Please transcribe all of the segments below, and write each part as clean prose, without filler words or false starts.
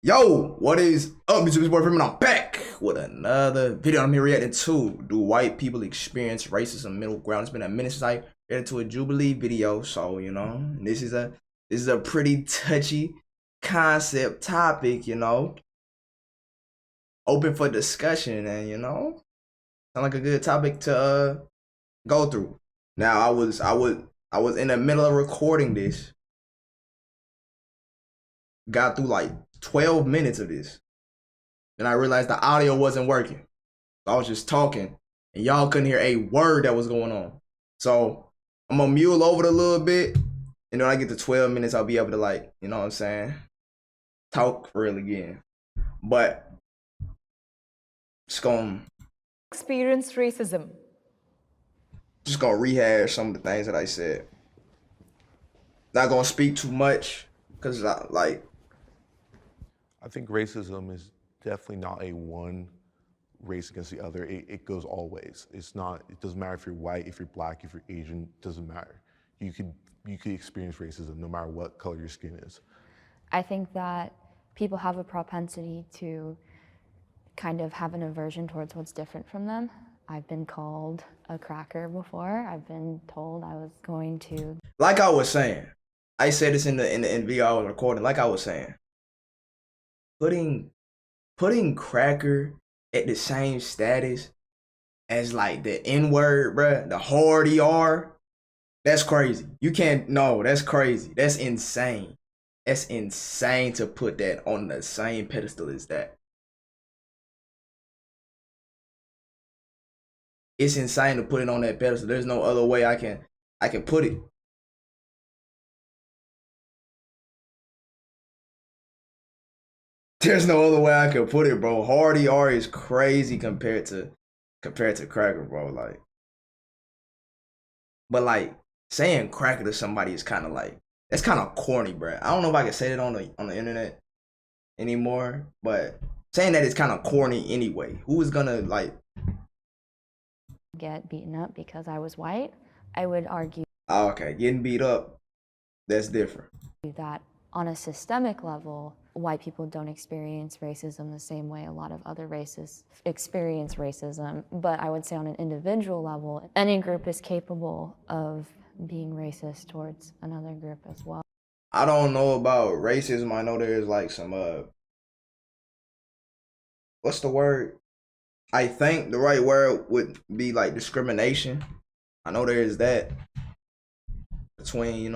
Yo, what is up? It's your boy Freeman. I'm back with another video. I'm here reacting to: do white people experience racism middle ground? It's been a minute since I reacted to a Jubilee video, so this is a pretty touchy concept topic. Open for discussion, and sound like a good topic to go through. Now, I was in the middle of recording this, got through like 12 minutes of this. Then I realized the audio wasn't working. I was just talking, and y'all couldn't hear a word that was going on. So I'm gonna mule over it a little bit, and when I get to 12 minutes, I'll be able to talk for real again. But just gonna racism. Rehash some of the things that I said. Not gonna speak too much, cause I think racism is definitely not a one race against the other. It goes all ways. It doesn't matter if you're white, if you're black, if you're Asian, it doesn't matter. You could experience racism no matter what color your skin is. I think that people have a propensity to kind of have an aversion towards what's different from them. I've been called a cracker before. I've been told I was going to. Like I was saying, I said this in the video I was recording. Like I was saying, putting cracker at the same status as like the N-word, bruh, the hard ER, that's crazy. You can't, no, that's crazy. That's insane. That's insane to put that on the same pedestal as that. It's insane to put it on that pedestal. There's no other way I can put it. There's no other way I can put it, bro. Hard ER is crazy compared to cracker, bro. But saying cracker to somebody is kind of that's kind of corny, bro. I don't know if I can say that on the internet anymore, but saying that is kind of corny anyway. Who is gonna get beaten up because I was white? I would argue. Oh, okay, getting beat up, that's different. That on a systemic level, white people don't experience racism the same way a lot of other races experience racism. But I would say on an individual level, any group is capable of being racist towards another group as well. I don't know about racism. I know there's some what's the word? I think the right word would be discrimination. I know there is that between,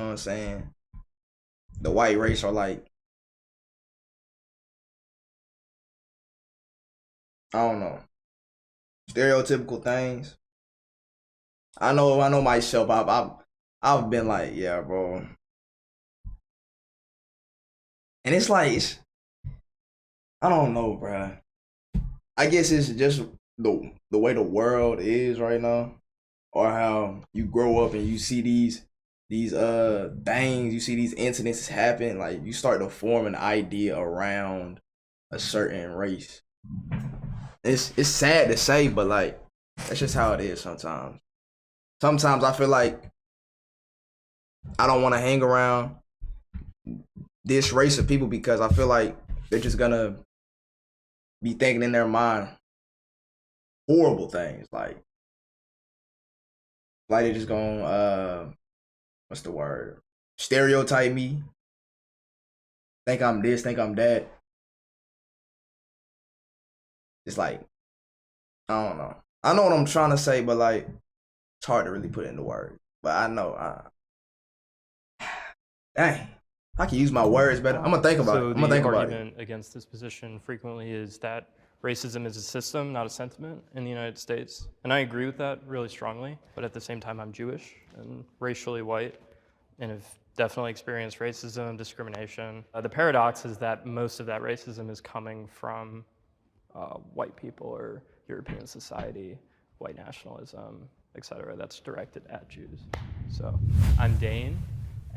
the white race or I don't know, stereotypical things. I know myself. I've been yeah, bro. And it's I don't know, bro. I guess it's just the way the world is right now, or how you grow up and you see these things, you see these incidents happen, you start to form an idea around a certain race. It's sad to say, but that's just how it is sometimes. Sometimes I feel like I don't want to hang around this race of people because I feel like they're just gonna be thinking in their mind horrible things, they're just gonna what's the word? Stereotype me. Think I'm this, think I'm that. It's I don't know. I know what I'm trying to say, but it's hard to really put it into words. But I know dang, I can use my words better. I'm gonna think about it. I'm gonna think about it. The argument against this position frequently is that racism is a system, not a sentiment in the United States. And I agree with that really strongly, but at the same time, I'm Jewish and racially white and have definitely experienced racism, discrimination. The paradox is that most of that racism is coming from white people or European society, white nationalism, etc. That's directed at Jews. So I'm Dane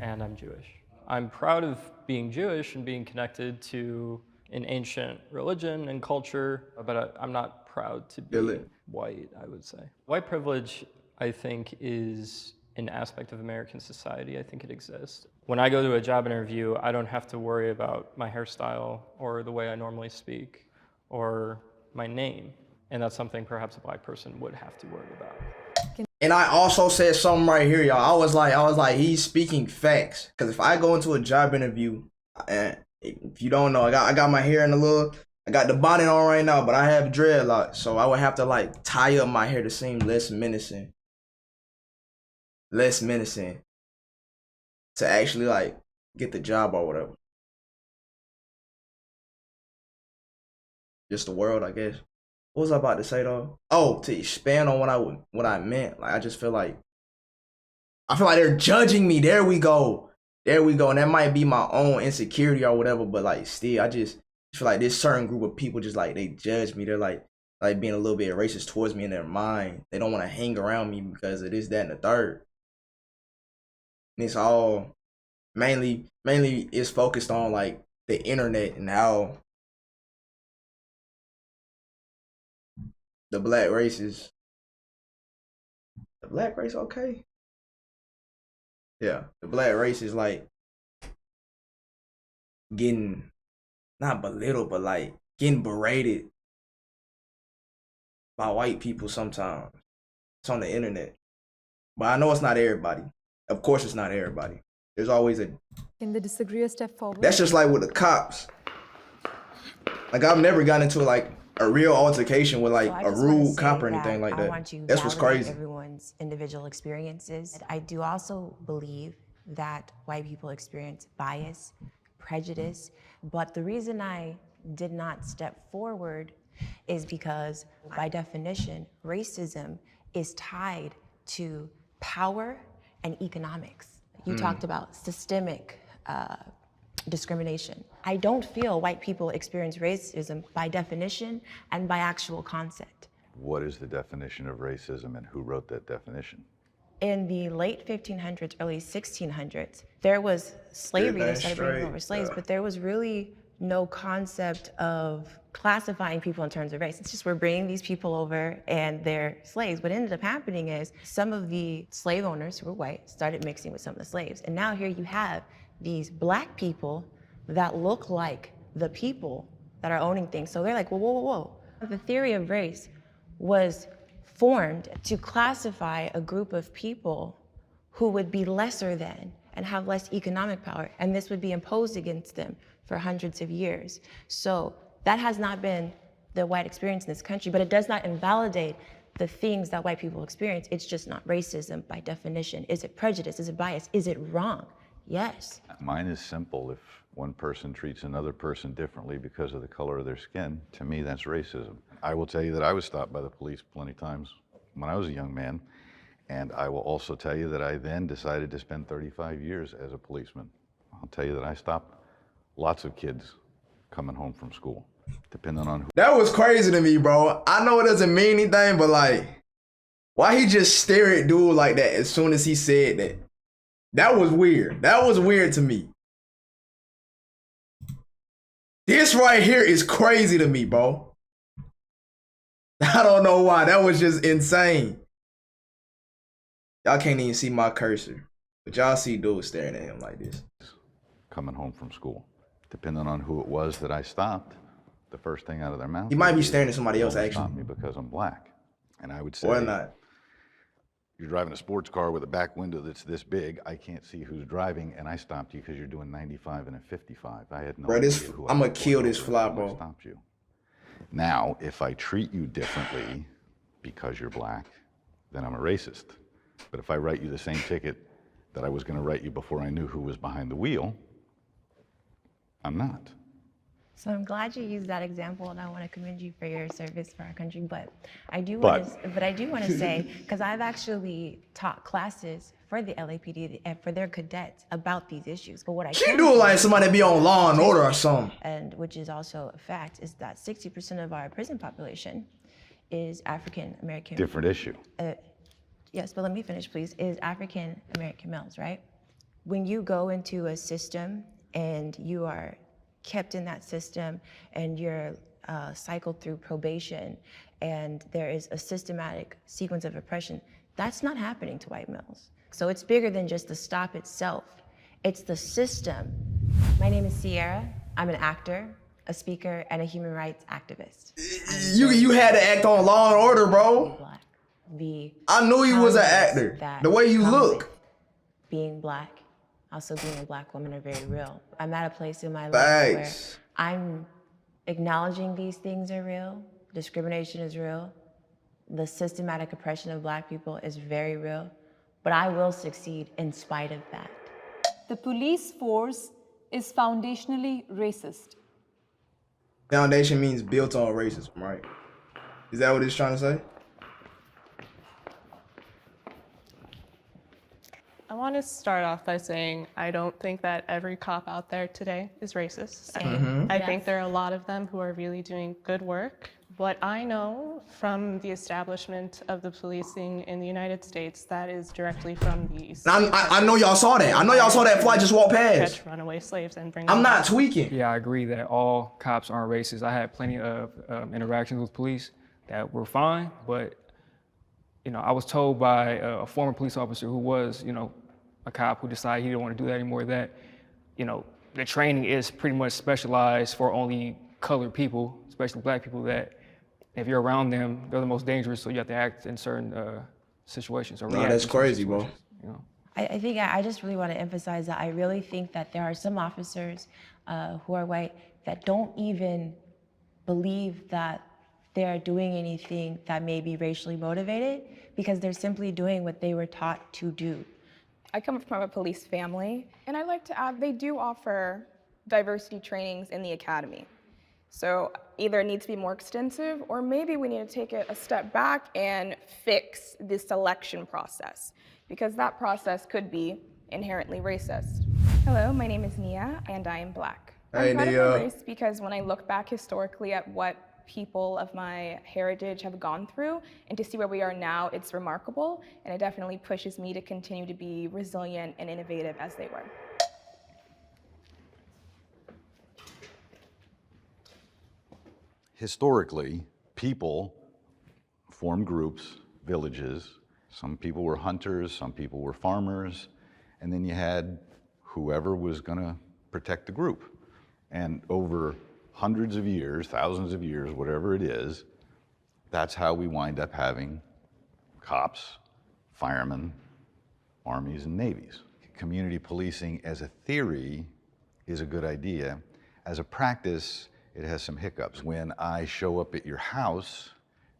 and I'm Jewish. I'm proud of being Jewish and being connected to an ancient religion and culture, but I'm not proud to be white, I would say. White privilege, I think, is an aspect of American society. I think it exists. When I go to a job interview, I don't have to worry about my hairstyle or the way I normally speak or my name. And that's something perhaps a Black person would have to worry about. And I also said something right here, y'all. I was like, he's speaking facts. Because if I go into a job interview, and if you don't know, I got my hair in I got the bonnet on right now, but I have dreadlocks. So I would have to like tie up my hair to seem less menacing. To actually like get the job or whatever. Just the world, I guess. What was I about to say though? Oh, to expand on what I meant. Like I feel like they're judging me. There we go. And that might be my own insecurity or whatever, but like still, I just feel like this certain group of people just like they judge me. They're like being a little bit racist towards me in their mind. They don't want to hang around me because of this, that, and the third. And it's all mainly is focused on like the internet and how the black race, okay? Yeah, the black race is like getting, not belittled, but like getting berated by white people sometimes. It's on the internet. But I know it's not everybody. Of course it's not everybody. There's always a... Can they disagree a step forward? That's just like with the cops. Like I've never gotten into like a real altercation with like a rude cop or anything like that. That's what's crazy. Everyone's individual experiences. I do also believe that white people experience bias, prejudice, but the reason I did not step forward is because by definition, racism is tied to power and economics. You talked about systemic discrimination. I don't feel white people experience racism by definition and by actual concept. What is the definition of racism and who wrote that definition? In the late 1500s, early 1600s, there was slavery. They started bringing over slaves, but there was really no concept of classifying people in terms of race. It's just we're bringing these people over and they're slaves. What ended up happening is some of the slave owners who were white started mixing with some of the slaves. And now here you have these black people that look like the people that are owning things. So they're like, whoa, whoa, whoa, whoa. The theory of race was formed to classify a group of people who would be lesser than and have less economic power. And this would be imposed against them for hundreds of years. So that has not been the white experience in this country, but it does not invalidate the things that white people experience. It's just not racism by definition. Is it prejudice? Is it bias? Is it wrong? Yes. Mine is simple. If one person treats another person differently because of the color of their skin, to me, that's racism. I will tell you that I was stopped by the police plenty of times when I was a young man. And I will also tell you that I then decided to spend 35 years as a policeman. I'll tell you that I stopped lots of kids coming home from school, depending on who. That was crazy to me, bro. I know it doesn't mean anything, but like, why he just stare at dude like that as soon as he said that? That was weird. That was weird to me. This right here is crazy to me, bro. I don't know why. That was just insane. Y'all can't even see my cursor, but y'all see dude staring at him like this. Coming home from school, depending on who it was that I stopped, the first thing out of their mouth. He might be staring at somebody else, actually. Stopped me because I'm black, and I would say, or not. You're driving a sports car with a back window that's this big. I can't see who's driving, and I stopped you because you're doing 95 and a 55. I had no idea who I'm gonna kill this fly, bro. I stopped you. Now, if I treat you differently because you're black, then I'm a racist. But if I write you the same ticket that I was going to write you before I knew who was behind the wheel, I'm not. So I'm glad you used that example, and I want to commend you for your service for our country. But I do want to say, because I've actually taught classes for the LAPD and for their cadets about these issues. But what I can do like somebody be on Law and Order or something. And which is also a fact, is that 60% of our prison population is African American. Different issue. Yes, but let me finish, please, is African American males, right? When you go into a system and you are kept in that system and you're cycled through probation and there is a systematic sequence of oppression, that's not happening to white males. So it's bigger than just the stop itself. It's the system. My name is Sierra. I'm an actor, a speaker, and a human rights activist. You had to act on Law and Order, bro. Black. The I knew you was an challenges actor. that The way you come look. with being Black, also being a Black woman are very real. I'm at a place in my life where Thanks. I'm acknowledging these things are real, discrimination is real, the systematic oppression of Black people is very real, but I will succeed in spite of that. The police force is foundationally racist. Foundation means built on racism, right? Is that what it's trying to say? I want to start off by saying I don't think that every cop out there today is racist. I think there are a lot of them who are really doing good work. What I know from the establishment of the policing in the United States, that is directly from the I know y'all saw that. I know y'all saw that flight just walk past. catch runaway slaves and bring I'm them not back. tweaking. Yeah, I agree that all cops aren't racist. I had plenty of interactions with police that were fine, but I was told by a former police officer who was, a cop who decided he didn't want to do that anymore, that, the training is pretty much specialized for only colored people, especially Black people, that if you're around them, they're the most dangerous, so you have to act in certain situations. Or No, react that's in certain crazy, bro. situations, I think I just really want to emphasize that I really think that there are some officers who are white that don't even believe that they're doing anything that may be racially motivated because they're simply doing what they were taught to do. I come from a police family, and I'd like to add they do offer diversity trainings in the academy. So either it needs to be more extensive, or maybe we need to take it a step back and fix the selection process, because that process could be inherently racist. Hello, my name is Nia, and I am Black. Hey, I'm proud Nia. of my race because when I look back historically at what people of my heritage have gone through, and to see where we are now, it's remarkable, and it definitely pushes me to continue to be resilient and innovative as they were. Historically, people formed groups, villages. Some people were hunters, some people were farmers, and then you had whoever was going to protect the group. And over hundreds of years, thousands of years, whatever it is, that's how we wind up having cops, firemen, armies, and navies. Community policing as a theory is a good idea. As a practice, it has some hiccups. When I show up at your house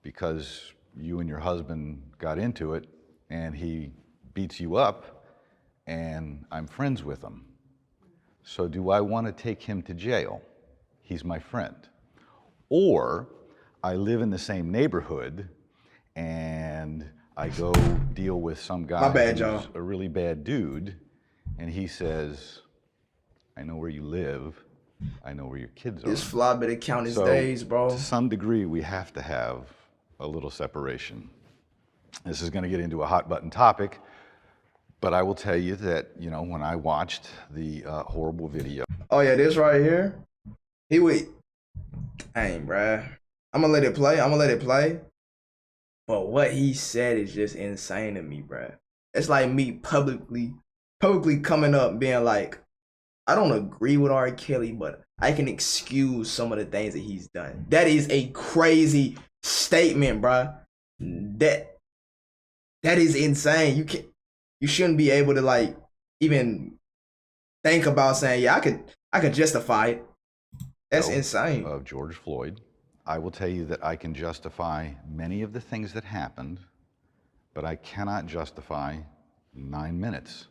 because you and your husband got into it and he beats you up and I'm friends with him, so do I want to take him to jail? He's my friend. Or I live in the same neighborhood and I go deal with some guy My bad, who's y'all. a really bad dude, and he says, I know where you live, I know where your kids are. This fly better count his So, days, bro. to some degree, we have to have a little separation. This is going to get into a hot button topic, but I will tell you that, when I watched the horrible video. Oh yeah, this right here. He would. Dang, bruh. I'm gonna let it play. But what he said is just insane to me, bruh. It's like me publicly coming up being like, I don't agree with R. Kelly, but I can excuse some of the things that he's done. That is a crazy statement, bruh. That is insane. You shouldn't be able to like even think about saying, yeah, I could justify it. That's insane. Of George Floyd. I will tell you that I can justify many of the things that happened, but I cannot justify 9 minutes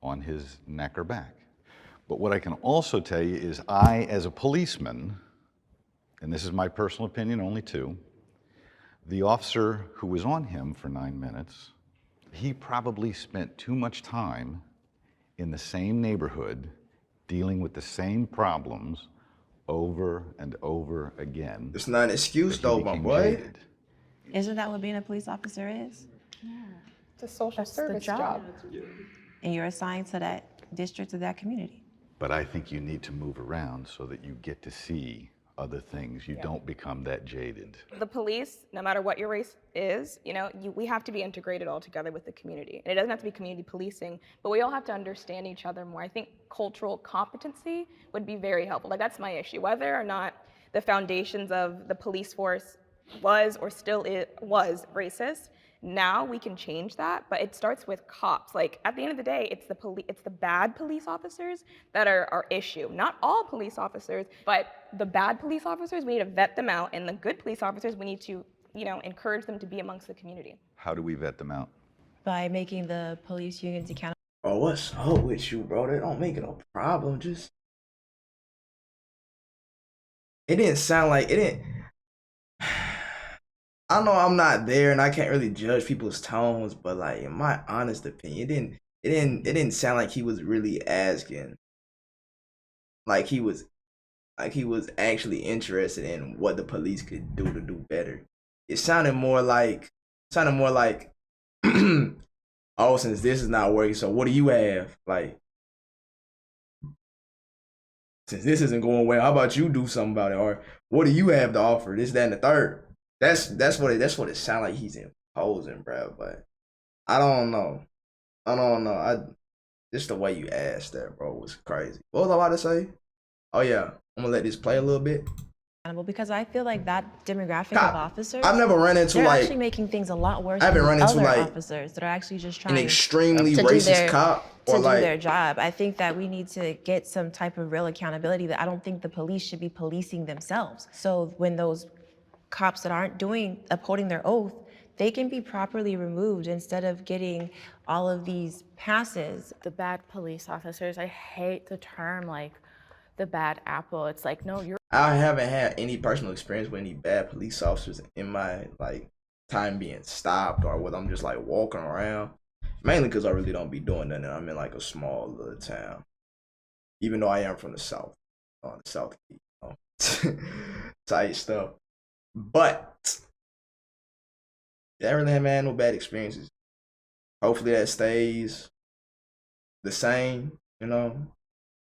on his neck or back. But what I can also tell you is I, as a policeman, and this is my personal opinion only too, the officer who was on him for 9 minutes, he probably spent too much time in the same neighborhood dealing with the same problems over and over again. It's not an excuse that he though, my became boy. jaded. Isn't that what being a police officer is? It's a social That's the service job. job. And you're assigned to that district or that community. But I think you need to move around so that you get to see other things. You don't become that jaded. The police, no matter what your race is, we have to be integrated all together with the community. And it doesn't have to be community policing, but we all have to understand each other more. I think cultural competency would be very helpful. Like, that's my issue. Whether or not the foundations of the police force was or still was racist, now we can change that, but it starts with cops. Like, at the end of the day, it's the bad police officers that are our issue. Not all police officers, but the bad police officers, we need to vet them out, and the good police officers, we need to, encourage them to be amongst the community. How do we vet them out? By making the police unions accountable. Oh, what's up with you, bro? That don't make it a problem. Just, it didn't sound like it didn't. I know I'm not there and I can't really judge people's tones, but like, in my honest opinion, it didn't sound like he was really asking. Like he was actually interested in what the police could do to do better. It sounded more like oh, since this is not working, so what do you have? Like, since this isn't going well, how about you do something about it? Or what do you have to offer? This, that, and the third. That's what it sounds like he's imposing, bro. But I don't know. Just the way you asked that, bro, was crazy. What was I about to say? Oh yeah, I'm gonna let this play a little bit. Because I feel like that demographic of officers, I've never run into they're like actually making things a lot worse. I haven't run into other like officers that are actually just trying an extremely to racist cop or do like their job. I think that we need to get some type of real accountability. That I don't think the police should be policing themselves. So when those cops that aren't upholding their oath, they can be properly removed instead of getting all of these passes. The bad police officers, I hate the term like the bad apple. It's like, no, you're. I haven't had any personal experience with any bad police officers in my like time being stopped or whether I'm just like walking around. Mainly because I really don't be doing nothing. I'm in like a small little town, even though I am from the south, on the south, tight stuff. But yeah, I really haven't had no bad experiences. Hopefully that stays the same.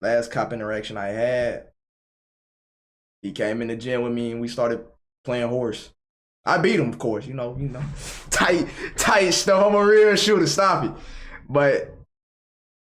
Last cop interaction I had, he came in the gym with me and we started playing horse. I beat him, of course. Tight stuff. I'm a real shooter. Stop it. But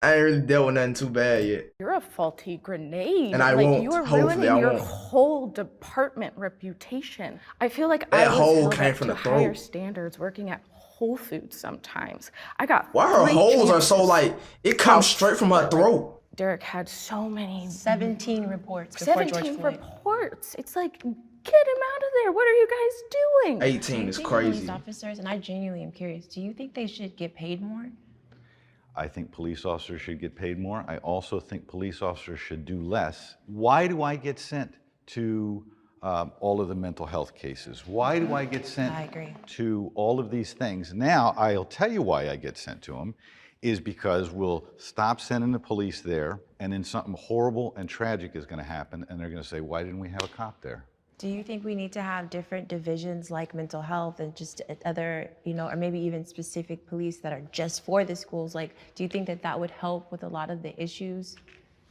I ain't really dealt with nothing too bad yet. You're a faulty grenade. And I won't. You are Hopefully ruining your won't. whole department reputation. I feel like That I was hole held came up from to the throat. higher standards working at Whole Foods sometimes. I got Why her 3 holes are so chances. like, it comes straight from her throat. Derek had so many. 17 reports before George 17 Floyd. reports. It's like, get him out of there. What are you guys doing? 18 is Police crazy. officers, and I genuinely am curious, do you think they should get paid more? I think police officers should get paid more. I also think police officers should do less. Why do I get sent to all of the mental health cases? Why do I get sent to all of these things? Now, I'll tell you why I get sent to them, is because we'll stop sending the police there, and then something horrible and tragic is going to happen, and they're going to say, why didn't we have a cop there? Do you think we need to have different divisions like mental health and just other, or maybe even specific police that are just for the schools? Like, do you think that that would help with a lot of the issues?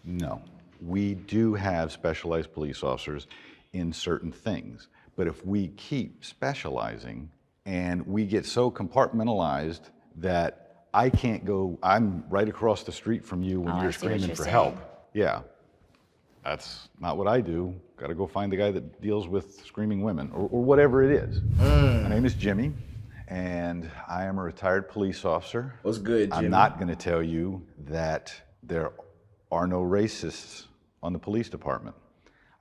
No. We do have specialized police officers in certain things, but if we keep specializing and we get so compartmentalized that I can't go, I'm right across the street from you when you're screaming for help. Yeah. That's not what I do. Got to go find the guy that deals with screaming women or whatever it is. My name is Jimmy, and I am a retired police officer. What's good, Jimmy? I'm not going to tell you that there are no racists on the police department.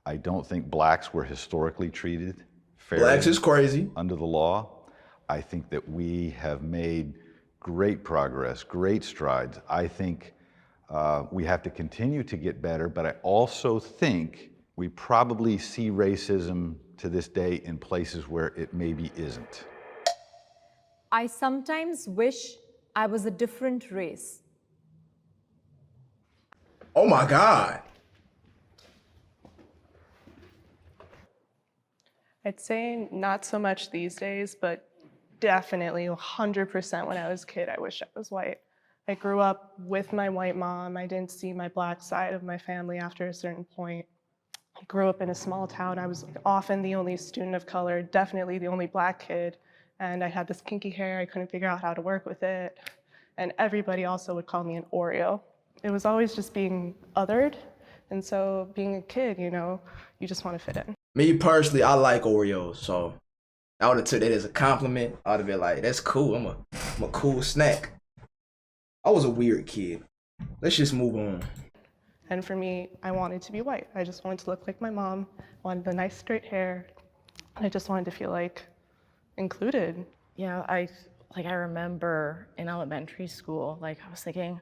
I don't think blacks were historically treated fairly. Blacks is crazy. Under the law. I think that we have made great progress, great strides. I think we have to continue to get better, but I also think we probably see racism to this day in places where it maybe isn't. I sometimes wish I was a different race. Oh my God. I'd say not so much these days, but definitely 100% when I was a kid, I wish I was white. I grew up with my white mom. I didn't see my black side of my family after a certain point. I grew up in a small town. I was often the only student of color, definitely the only Black kid. And I had this kinky hair. I couldn't figure out how to work with it. And everybody also would call me an Oreo. It was always just being othered. And so being a kid, you know, you just want to fit in. Me personally, I like Oreos, so I would have took that as a compliment. I would have been like, that's cool. I'm a cool snack. I was a weird kid. Let's just move on. And for me, I wanted to be white. I just wanted to look like my mom, wanted the nice straight hair. And I just wanted to feel like included. Yeah, I remember in elementary school, like I was thinking,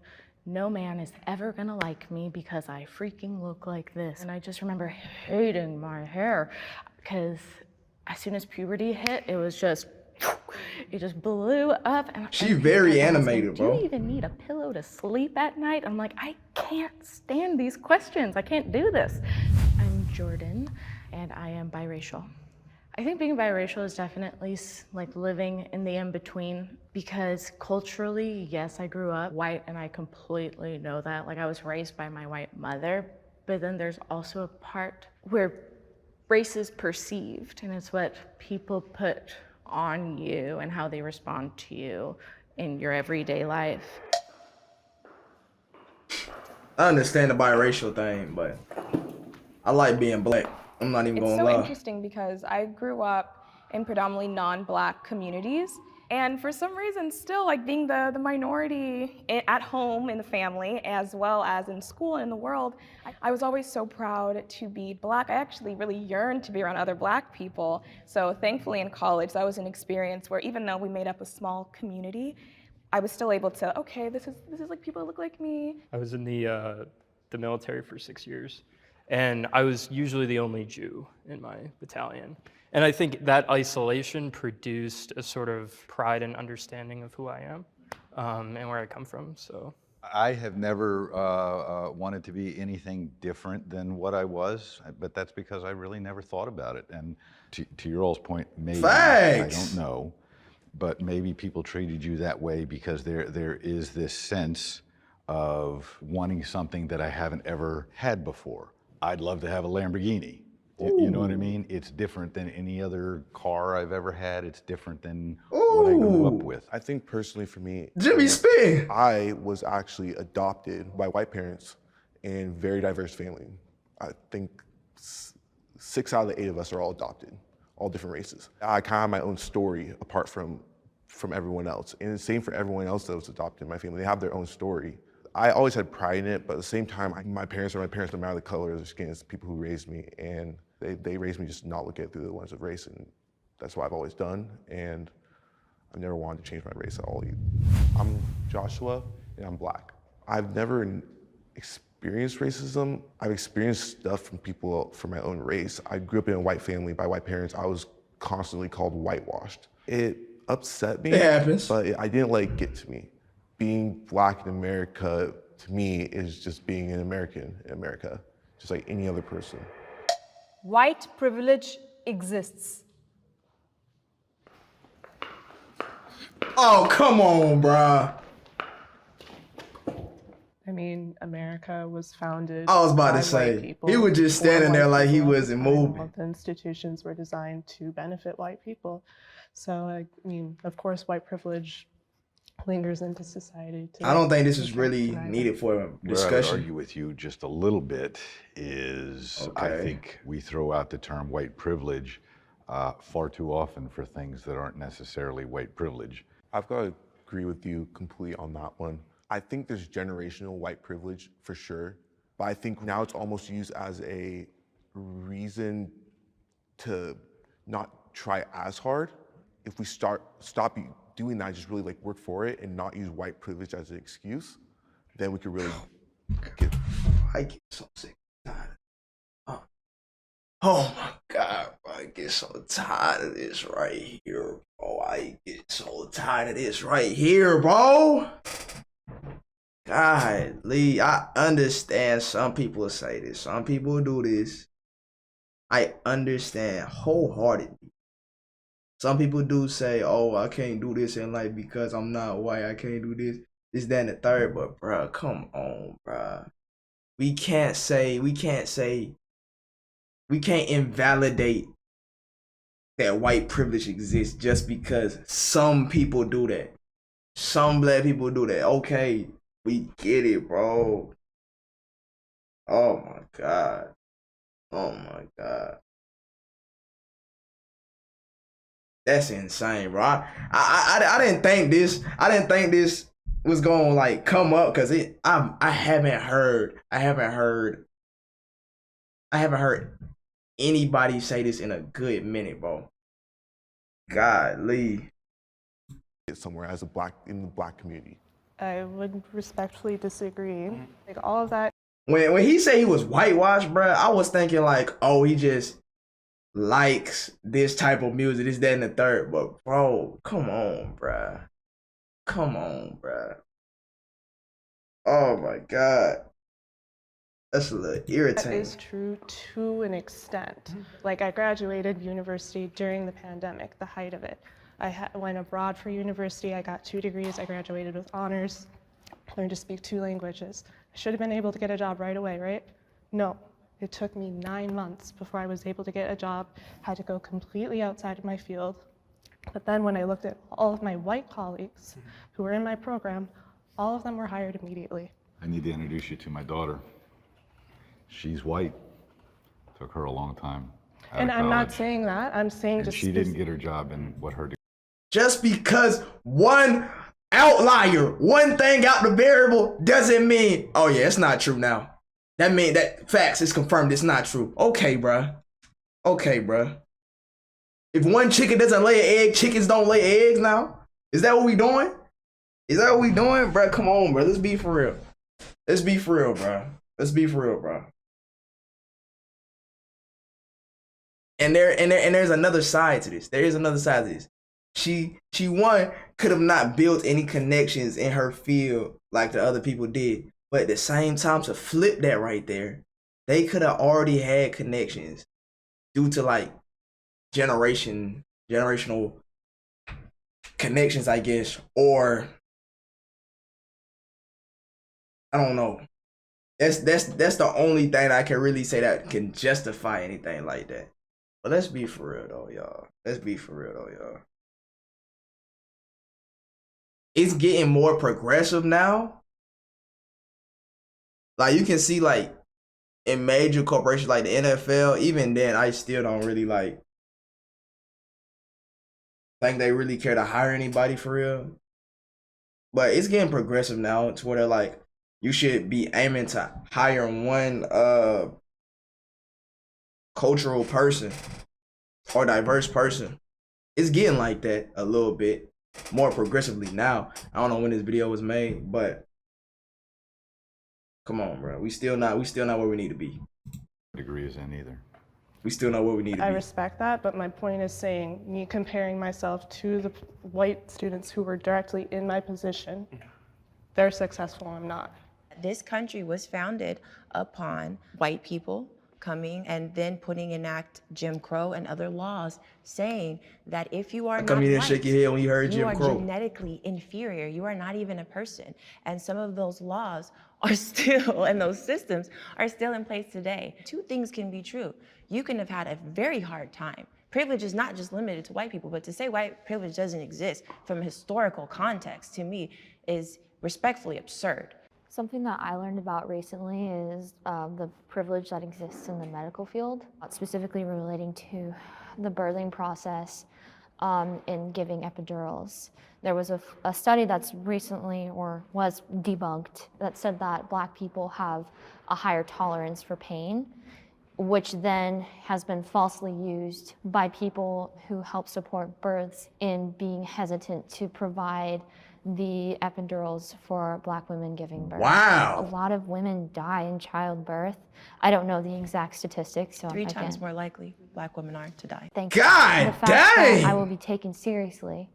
no man is ever gonna like me because I freaking look like this. And I just remember hating my hair because as soon as puberty hit, it was just, it just blew up. And she very animated, like, bro. Do you even need a pillow to sleep at night? I'm like, I can't stand these questions. I can't do this. I'm Jordan, and I am biracial. I think being biracial is definitely like living in the in-between, because culturally, yes, I grew up white and I completely know that. Like I was raised by my white mother, but then there's also a part where race is perceived, and it's what people put on you and how they respond to you in your everyday life. I understand the biracial thing, but I like being Black. I'm not even gonna lie. It's so interesting because I grew up in predominantly non-Black communities, and for some reason still like being the minority at home in the family as well as in school and in the world, I was always so proud to be Black. I actually really yearned to be around other Black people. So thankfully in college that was an experience where even though we made up a small community, I was still able to, okay, this is like people that look like me. I was in the military for 6 years. And I was usually the only Jew in my battalion. And I think that isolation produced a sort of pride and understanding of who I am and where I come from, so. I have never wanted to be anything different than what I was, but that's because I really never thought about it. And to your all's point, maybe, Facts. I don't know, but maybe people treated you that way because there is this sense of wanting something that I haven't ever had before. I'd love to have a Lamborghini. You know what I mean? It's different than any other car I've ever had. It's different than what I grew up with. I think personally for me, Jimmy Spin. I was actually adopted by white parents in very diverse family. I think 6 out of the 8 of us are all adopted, all different races. I kind of have my own story apart from everyone else. And the same for everyone else that was adopted in my family. They have their own story. I always had pride in it, but at the same time, my parents are my parents no matter the color of their skin. It's the people who raised me, and they raised me just to not look at it through the lens of race, and that's what I've always done, and I've never wanted to change my race at all. I'm Joshua, and I'm Black. I've never experienced racism. I've experienced stuff from people from my own race. I grew up in a white family by white parents. I was constantly called whitewashed. It upset me, it happens, but I didn't let it get to me. Being Black in America, to me, is just being an American in America, just like any other person. White privilege exists. Oh, come on, bruh. I mean, America was founded I was about by to say, white people, he was just for standing there white like he people. wasn't moving. The institutions were designed to benefit white people. So, I mean, of course, white privilege lingers into society. I don't think this is really needed for a discussion. Where I would argue with you just a little bit is I think we throw out the term white privilege far too often for things that aren't necessarily white privilege. I've got to agree with you completely on that one. I think there's generational white privilege for sure, but I think now it's almost used as a reason to not try as hard. If we stop doing that, just really like work for it and not use white privilege as an excuse, then we could really get. I get so sick and tired. Oh my God, bro, I get so tired of this right here, bro. I get so tired of this right here, bro. God, Lee, I understand some people will say this, some people will do this. I understand wholeheartedly. Some people do say, oh, I can't do this in life because I'm not white. I can't do this, that, and the third. But, bro, come on, bro. We can't say we can't invalidate that white privilege exists just because some people do that. Some black people do that. Okay, we get it, bro. Oh my God. Oh my God. That's insane, bro. I didn't think this. I didn't think this was gonna like come up because I haven't heard anybody say this in a good minute, bro. Godly. Somewhere as in the black community. I would respectfully disagree. Like all of that. When he said he was whitewashed, bro, I was thinking like, oh, he just likes this type of music, this, that, and the third. But bro, come on, bro. Come on, bro. Oh my God. That's a little irritating. That is true to an extent. Like I graduated university during the pandemic, the height of it. I went abroad for university. I got 2 degrees. I graduated with honors. Learned to speak 2 languages. I should have been able to get a job right away, right? No. It took me 9 months before I was able to get a job. Had to go completely outside of my field. But then when I looked at all of my white colleagues who were in my program, all of them were hired immediately. I need to introduce you to my daughter. She's white. Took her a long time. And I'm not saying that. I'm saying just she didn't get her job in what her. Just because one outlier, one thing out the variable doesn't mean, oh yeah, it's not true now. That means that facts is confirmed it's not true. Okay, bruh. Okay, bruh. If one chicken doesn't lay an egg, chickens don't lay eggs now? Is that what we doing? Is that what we doing? Bruh, come on, bruh. Let's be for real. Let's be for real, bruh. Let's be for real, bruh. And there's another side to this. There is another side to this. She one could have not built any connections in her field like the other people did. But at the same time, to flip that right there, they could have already had connections due to like generational connections, I guess, or I don't know. That's the only thing I can really say that can justify anything like that. But let's be for real though, y'all. Let's be for real though, y'all. It's getting more progressive now. Like you can see like in major corporations like the NFL, even then I still don't really like think they really care to hire anybody for real. But it's getting progressive now to where they're like, you should be aiming to hire one cultural person or diverse person. It's getting like that a little bit more progressively now. I don't know when this video was made, but come on, bro. We still not where we need to be. Degree is in either. We still know where we need to be. I respect that, but my point is saying me comparing myself to the white students who were directly in my position, they're successful, I'm not. This country was founded upon white people coming and then putting in act Jim Crow and other laws saying that if you are not you didn't white, shake your head when you heard Jim Crow. You are genetically inferior. You are not even a person. And some of those laws are still, and those systems are still in place today. 2 things can be true. You can have had a very hard time. Privilege is not just limited to white people, but to say white privilege doesn't exist from a historical context, to me, is respectfully absurd. Something that I learned about recently is the privilege that exists in the medical field, specifically relating to the birthing process in giving epidurals. There was a study that's recently, or was debunked, that said that Black people have a higher tolerance for pain, which then has been falsely used by people who help support births in being hesitant to provide the epidurals for Black women giving birth. Wow. A lot of women die in childbirth. I don't know the exact statistics. So 3 times more likely Black women are to die. Thank you. God The fact dang! that I will be taken seriously,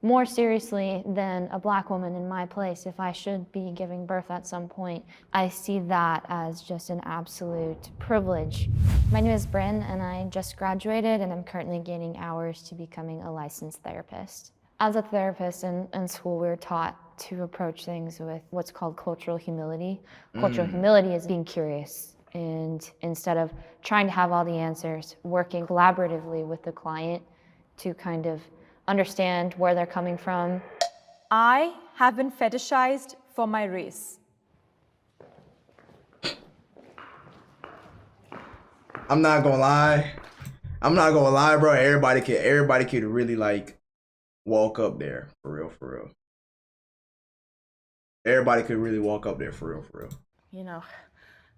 more seriously than a Black woman in my place if I should be giving birth at some point. I see that as just an absolute privilege. My name is Bryn and I just graduated and I'm currently gaining hours to becoming a licensed therapist. As a therapist in school, we were taught to approach things with what's called cultural humility. Cultural humility is being curious And instead of trying to have all the answers, working collaboratively with the client to kind of understand where they're coming from. I have been fetishized for my race. I'm not gonna lie. I'm not gonna lie, bro. Everybody could really like walk up there for real, for real. Everybody could really walk up there for real, for real. You know,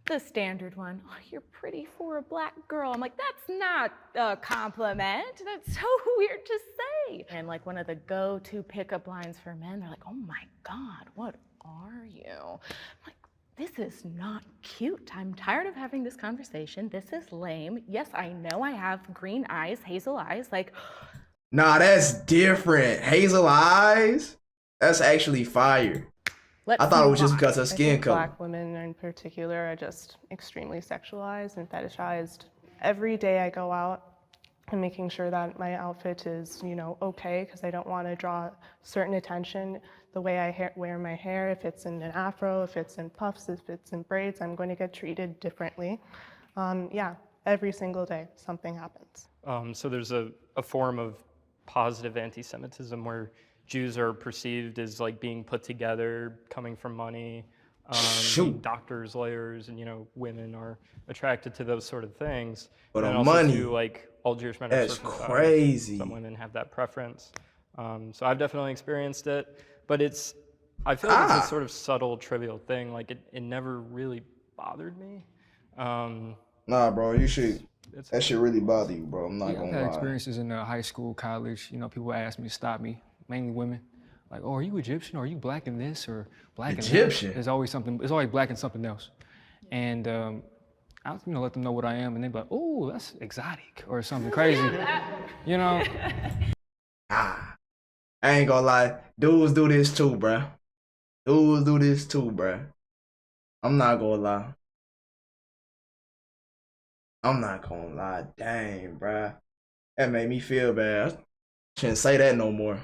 the standard one, oh, you're pretty for a black girl. I'm like, that's not a compliment. That's so weird to say. And like one of the go-to pickup lines for men, they're like, oh my God, what are you? I'm like, this is not cute. I'm tired of having this conversation. This is lame. Yes, I know I have green eyes, hazel eyes, like. Nah, that's different. Hazel eyes? That's actually fire. I thought it was just because of skin color. Black women in particular are just extremely sexualized and fetishized. Every day I go out, I'm making sure that my outfit is, you know, okay, because I don't want to draw certain attention. The way I wear my hair, if it's in an afro, if it's in puffs, if it's in braids, I'm going to get treated differently. Yeah, every single day something happens. So there's a form of positive anti-Semitism where Jews are perceived as like being put together, coming from money, doctors, lawyers, and, you know, women are attracted to those sort of things. But and money, also too, like, all Jewish men are circumcised. That's crazy. Some women have that preference. So I've definitely experienced it, but I feel like it's a sort of subtle, trivial thing. Like it never really bothered me. Nah, bro, you should. That should really bother you, bro. I'm not gonna lie. I've had experiences in high school, college. You know, people ask me to stop me, mainly women. Like, oh, are you Egyptian? Or are you black in this or black in that? Egyptian? There's always something. There's always black in something else. And I, you know, let them know what I am, and they're like, oh, that's exotic or something crazy. You know. I ain't gonna lie. Dudes do this too, bruh. Dudes do this too, bruh. I'm not gonna lie. Dang, bruh. That made me feel bad. I shouldn't say that no more.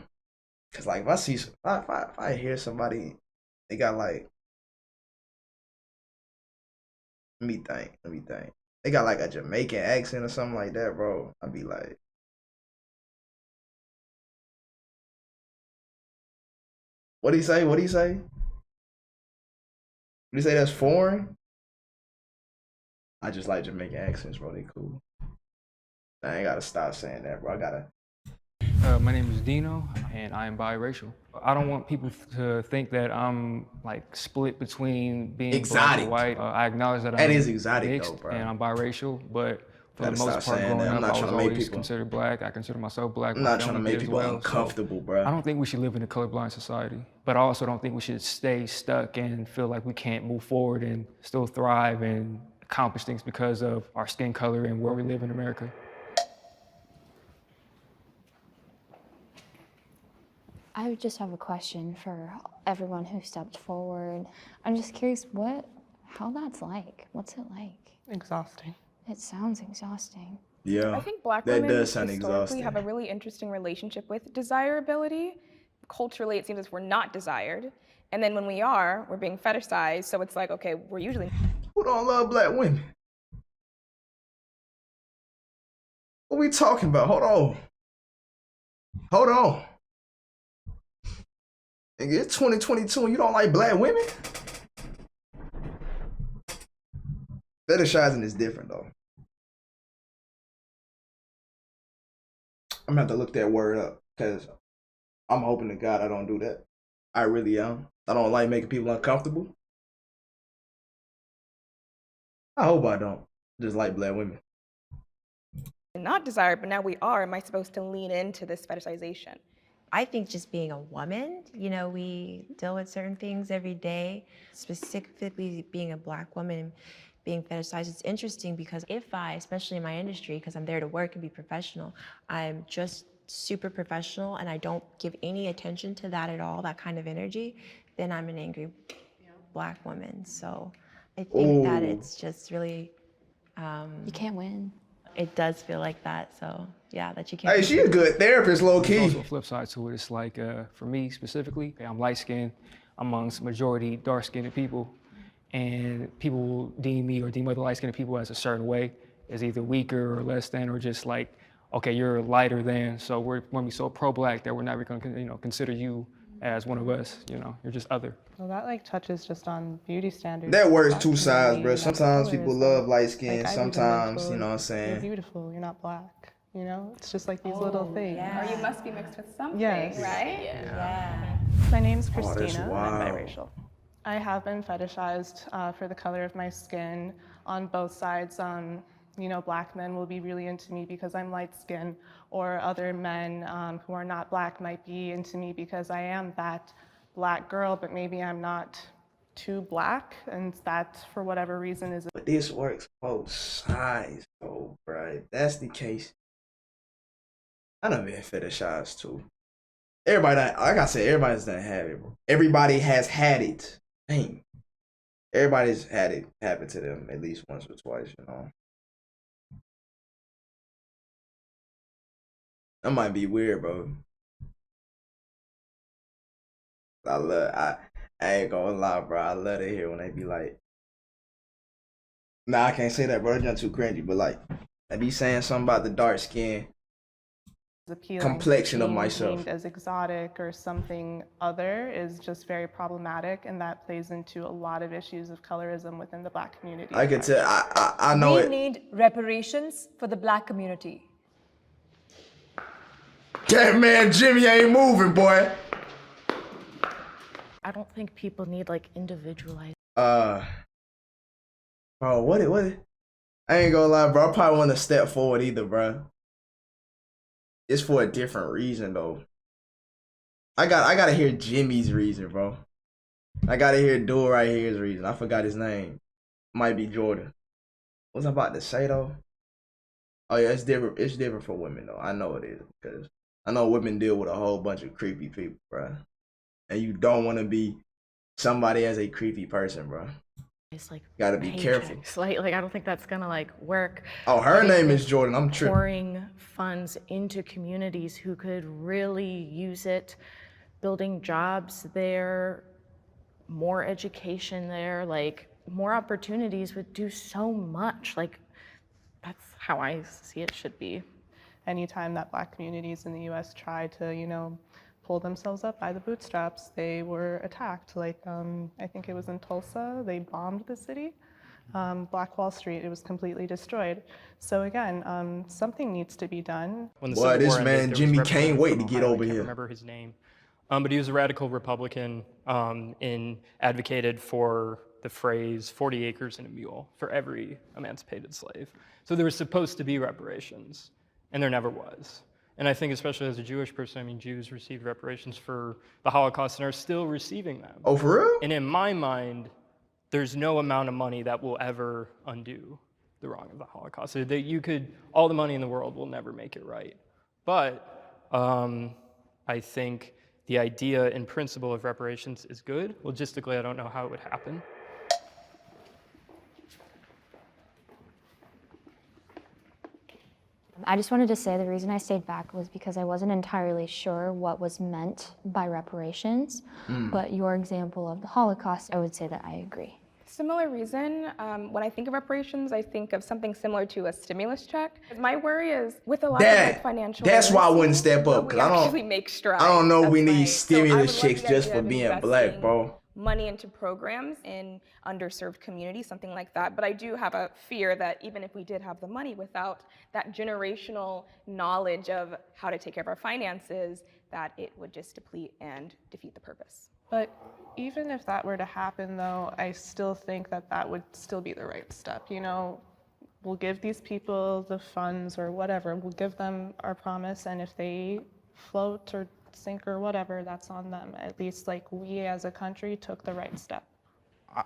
Cause like if I hear somebody, they got like, let me think. They got like a Jamaican accent or something like that, bro. I'd be like, what'd he say? What'd he say that's foreign? I just like Jamaican accents, bro. They cool. I ain't gotta stop saying that, bro. I gotta. My name is Dino, and I am biracial. I don't want people to think that I'm like split between being exotic. Black and white. I acknowledge that I'm exotic, mixed, though, bro. And I'm biracial, but for the most part, growing up, I was always considered black. I consider myself black. I'm not trying to make people uncomfortable, bro. I don't think we should live in a colorblind society, but I also don't think we should stay stuck and feel like we can't move forward and still thrive and accomplish things because of our skin color and where we live in America. I would just have a question for everyone who stepped forward. I'm just curious how that's like. What's it like? Exhausting. It sounds exhausting. Yeah, I think black that women does sound historically exhausting. have a really interesting relationship with desirability. Culturally, it seems as we're not desired. And then when we are, we're being fetishized. So it's like, okay, we're usually. Who don't love black women? What we talking about? Hold on. Nigga, it's 2022 and you don't like black women? Fetishizing is different though. I'm gonna have to look that word up because I'm hoping to God I don't do that. I really am. I don't like making people uncomfortable. I hope I don't. Just like black women. Not desired, but now we are. Am I supposed to lean into this fetishization? I think just being a woman, you know, we deal with certain things every day. Specifically being a black woman, being fetishized, it's interesting because if I, especially in my industry, because I'm there to work and be professional, I'm just super professional and I don't give any attention to that at all, that kind of energy, then I'm an angry black woman. So I think that it's just really... you can't win. It does feel like that, so yeah, that you can't. Hey, she a good therapist, low key. There's also a flip side to it. It's like, for me specifically, I'm light skinned amongst majority dark skinned people. and people deem me or deem other light-skinned people as a certain way, as either weaker or less than, or just like, okay, you're lighter than, so we're going to be so pro-black that we're never going to, consider you as one of us. You're just other. Well, that like touches just on beauty standards. That works Black two sides, community, bro. and that's Sometimes people colorism. love light skin. Like, I've even been Sometimes, told, you know what I'm you're saying? beautiful, you're not black. It's just like these little things. Or you must be mixed with something, Yes. right? Yeah. My name's Oh, that's Christina, and I'm wild. biracial. I have been fetishized for the color of my skin on both sides. Black men will be really into me because I'm light skinned, or other men who are not black might be into me because I am that black girl, but maybe I'm not too black, and that, for whatever reason, is. But this works both sides, though, bro. If that's the case, I done been fetishized too. Everybody, like I said, everybody's done have it, bro. Everybody has had it. Dang. Everybody's had it happen to them at least once or twice, That might be weird, bro. I ain't gonna lie, bro. I love to hear when they be like, nah, I can't say that, bro. It's not too cringy, but like, they be saying something about the dark skin Appealing, complexion of being myself. deemed as exotic or something other is just very problematic, and that plays into a lot of issues of colorism within the black community. I could tell. I know We it. need reparations for the black community. That man Jimmy ain't moving, boy. I don't think people need like individualized. Bro, what? I ain't gonna lie, bro. I probably want to step forward either, bro. It's for a different reason, though. I gotta hear Jimmy's reason, bro. I gotta hear Dude right here's reason. I forgot his name. Might be Jordan. What was I about to say though? Oh yeah, it's different. It's different for women though. I know it is, because I know women deal with a whole bunch of creepy people, bro. And you don't want to be somebody as a creepy person, bro. It's like Gotta be careful. Like I don't think that's gonna like work. Oh, her name is Jordan. I'm tripping. Pouring funds into communities who could really use it, building jobs there, more education there, like more opportunities would do so much. Like that's how I see it should be. Anytime that black communities in the U.S. try to, pull themselves up by the bootstraps, they were attacked. Like, I think it was in Tulsa, they bombed the city. Black Wall Street, it was completely destroyed. So again, something needs to be done. When the Boy, Civil this War ended, man there was Jimmy representative can't wait from to get Ohio, over I can't here. remember his name. But he was a radical Republican and advocated for the phrase 40 acres and a mule for every emancipated slave. So there was supposed to be reparations, and there never was. And I think especially as a Jewish person, Jews received reparations for the Holocaust and are still receiving them. Oh, for real? And in my mind, there's no amount of money that will ever undo the wrong of the Holocaust. So that all the money in the world will never make it right. But I think the idea and principle of reparations is good. Logistically, I don't know how it would happen. I just wanted to say the reason I stayed back was because I wasn't entirely sure what was meant by reparations, but your example of the Holocaust, I would say that I agree. Similar reason, when I think of reparations, I think of something similar to a stimulus check. My worry is with a lot of like, financial That's why I wouldn't literacy, step up, will because we actually make strides. I don't know That's we need my- stimulus so I would checks like the just idea for of being black, investing bro. money into programs in underserved communities, something like that. But I do have a fear that even if we did have the money, without that generational knowledge of how to take care of our finances, that it would just deplete and defeat the purpose. But even if that were to happen, though, I still think that that would still be the right step. We'll give these people the funds or whatever. We'll give them our promise, and if they float or sink or whatever, that's on them. At least, like, we as a country took the right step.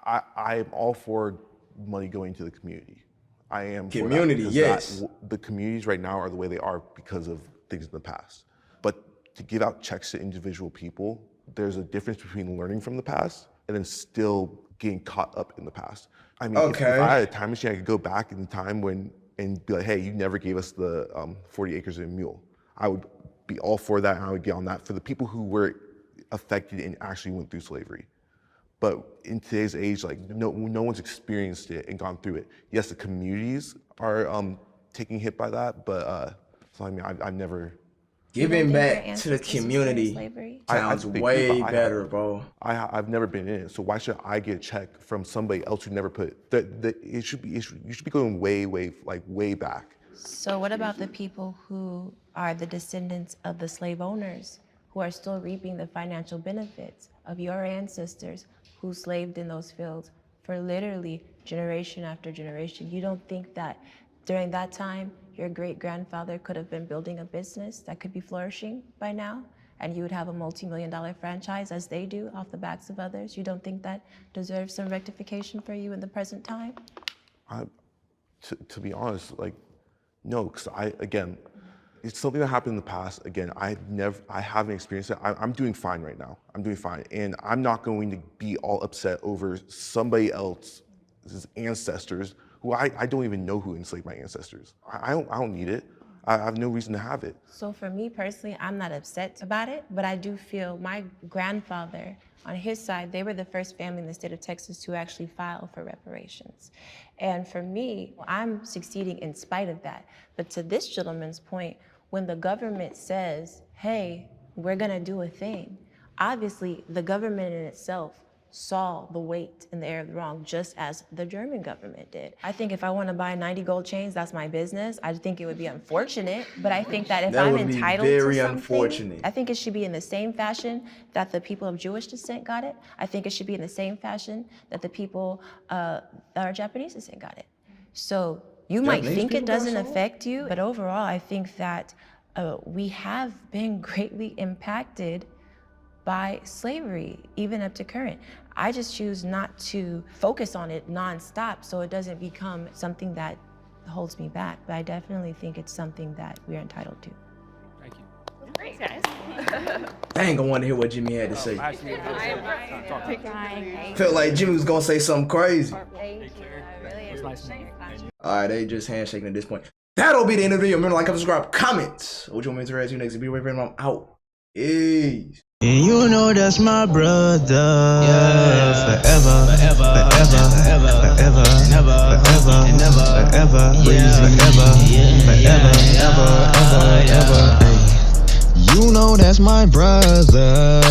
I'm all for money going to the community. I am for that, Community, because yes. the communities right now are the way they are because of things in the past. But to give out checks to individual people, there's a difference between learning from the past and then still getting caught up in the past. I mean, if I had a time machine, I could go back in time and be like, hey, you never gave us the 40 acres and a mule. I would be all for that, and I would get on that for the people who were affected and actually went through slavery. But in today's age, like no one's experienced it and gone through it. Yes, the communities are taking hit by that, but so I mean, I've never. Giving back to the community sounds way better, bro. I've never been in it, so why should I get a check from somebody else who never put it? You should be going way back. So what about the people who are the descendants of the slave owners, who are still reaping the financial benefits of your ancestors who slaved in those fields for literally generation after generation? You don't think that during that time, your great-grandfather could have been building a business that could be flourishing by now, and you would have a multi-million-dollar franchise as they do off the backs of others? You don't think that deserves some rectification for you in the present time? To be honest, like, no, because again, it's something that happened in the past. Again, I haven't experienced it. I'm doing fine right now. I'm doing fine, and I'm not going to be all upset over somebody else's ancestors who I don't even know who enslaved my ancestors. I don't need it. I have no reason to have it. So for me personally, I'm not upset about it, but I do feel my grandfather, on his side, they were the first family in the state of Texas to actually file for reparations. And for me, I'm succeeding in spite of that. But to this gentleman's point, when the government says, hey, we're gonna do a thing, obviously the government in itself saw the weight and the air of the wrong, just as the German government did. I think if I want to buy 90 gold chains, that's my business. I think it would be unfortunate, but I think that if I'm entitled to something, I think it should be in the same fashion that the people of Jewish descent got it. I think it should be in the same fashion that the people that are Japanese descent got it. So you might think it doesn't affect you, but overall, I think that we have been greatly impacted by slavery, even up to current. I just choose not to focus on it nonstop so it doesn't become something that holds me back. But I definitely think it's something that we're entitled to. Thank you. Great, guys. I ain't gonna want to hear what Jimmy had to say. Bye. Felt like Jimmy was gonna say something crazy. Thank you. I really appreciate it. All right, they just handshaking at this point. That'll be the end of the video. Remember, like, subscribe, comment. What you want me to react to next? Be away from I'm out. Peace. And you know that's my brother. Yeah. Forever, forever, forever, forever, never, forever, never, forever, yeah. Forever, ever, ever. Hey. You know that's my brother.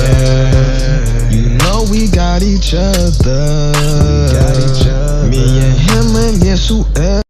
Yeah. You know we got each other.